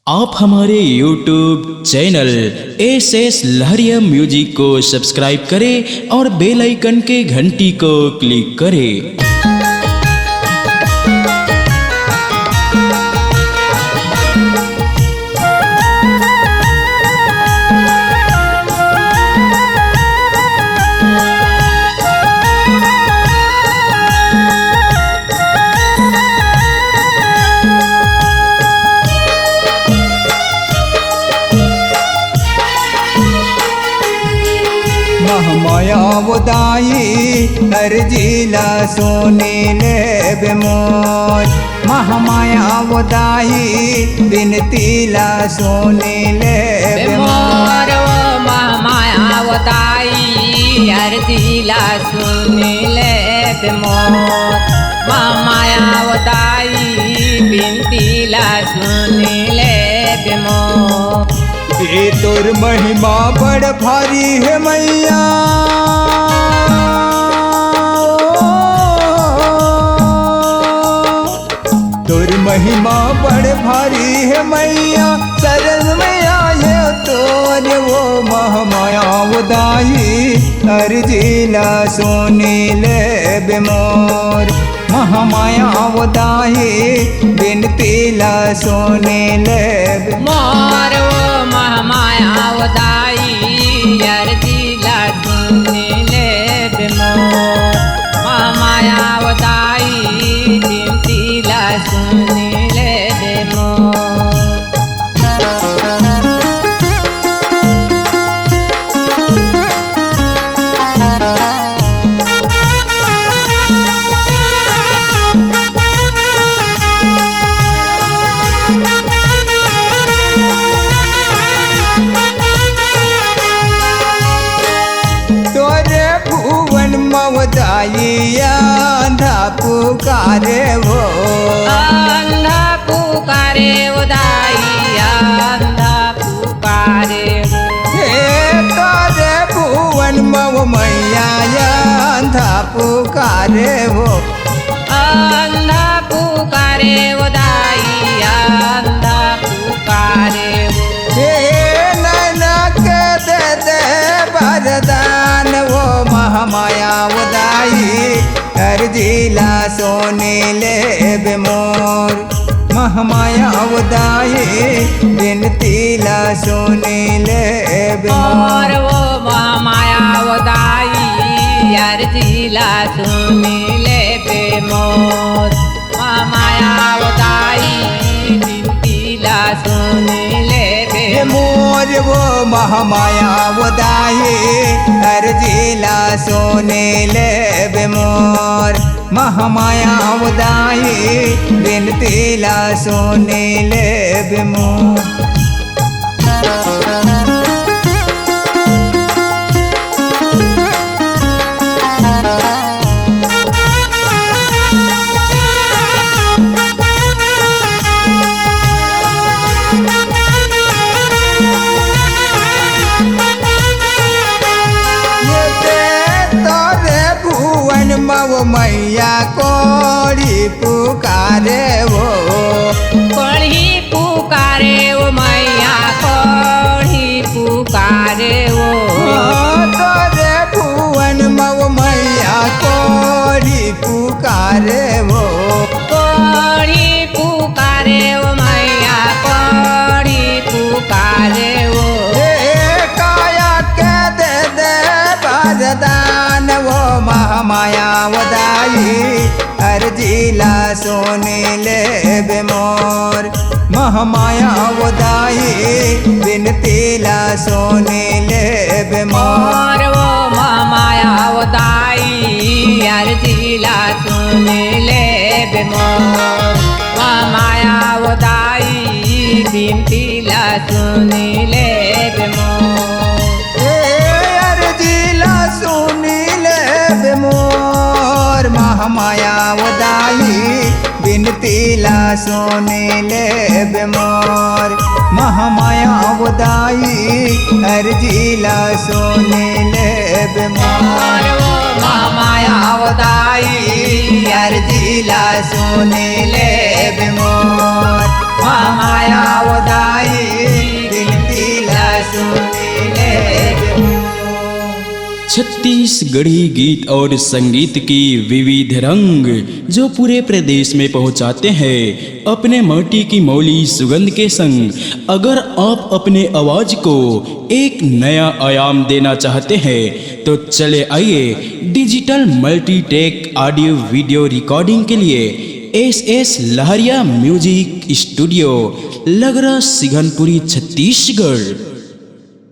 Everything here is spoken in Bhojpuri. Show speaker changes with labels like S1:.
S1: आप हमारे YouTube चैनल एस लहरिया म्यूजिक को सब्सक्राइब करें और बेल आइकन के घंटी को क्लिक करें।
S2: महमाया वदाई हर जिला सोने ले बेमोर। महमाया वदाई बिनतीला सोने ले बेमोर।
S3: महमाया वदाई हर जिला सोने ले बेमोर। महमाया वदाई बिनतीला सोने ले बेमोर।
S2: ये तोर महिमा बड़ भारी है मैया, तोर महिमा बड़ भारी है मैया। शरण में आए तोर वो महमाया वदाई हर जिला सोने ले बेमोर। महमाया वदाई बिनतीला सोने ले
S3: बेमोर। महमाया वदाई हर जिला सोने ले बेमोर। महमाया वदाई बिनतीला सोने ले बेमोर।
S2: वदाई अंधा पुकारे वो,
S3: अंधा पुकारे वदाई अंधा पुकारे
S2: हे तोरे भुवन मव मैया अंधा पुकारे वो।
S3: अंधा पुकारे वदाई अंधा पुकारे
S2: हे नैना के दे वरदान वो महमाया वदाई हर जिला सोने ले बेमोर। महमाया वदाई बिनतीला सोने ले बेमोर।
S3: वो महमाया वदाई हर जिला सोने ले बेमोर। महमाया वदाई बिनतीला सोने ले
S2: बेमोर। वो महमाया वदाई हर जिला सोने ले बेमोर। महमाया वदाई बिनतीला सोने ले बेमोर। मव मैया कोड़ी पुकारे वो,
S3: कोड़ी पुकारे वो मैया कोड़ी पुकारे वो।
S2: तोरे भुवन मव मैया कोड़ी पुकारे वो,
S3: कोड़ी पुकारे वो मैया कोड़ी पुकारे वो।
S2: काया के दे वरदान वो महमाया वदाई हर जिला सोने ले बेमोर। महमाया वदाई बिनतीला सोने ले बेमोर।
S3: वो महमाया वदाई हर जिला सोने ले बेमोर। महमाया वदाई बिनतीला सोने ले बेमोर।
S2: महमाया वदाई बिनतीला सोने ले बेमोर। महमाया वदाई हर जिला सोने ले बेमोर।
S3: महमाया वदाई
S2: हर जिला सोने ले बेमोर। महमाया वदाई
S1: छत्तीसगढ़ी गीत और संगीत की विविध रंग जो पूरे प्रदेश में पहुंचाते हैं अपने माटी की मौली सुगंध के संग। अगर आप अपने आवाज को एक नया आयाम देना चाहते हैं तो चले आइए digital Multitech audio video recording के लिए एस लहरिया म्यूजिक स्टूडियो लगरा सिघनपुरी छत्तीसगढ़।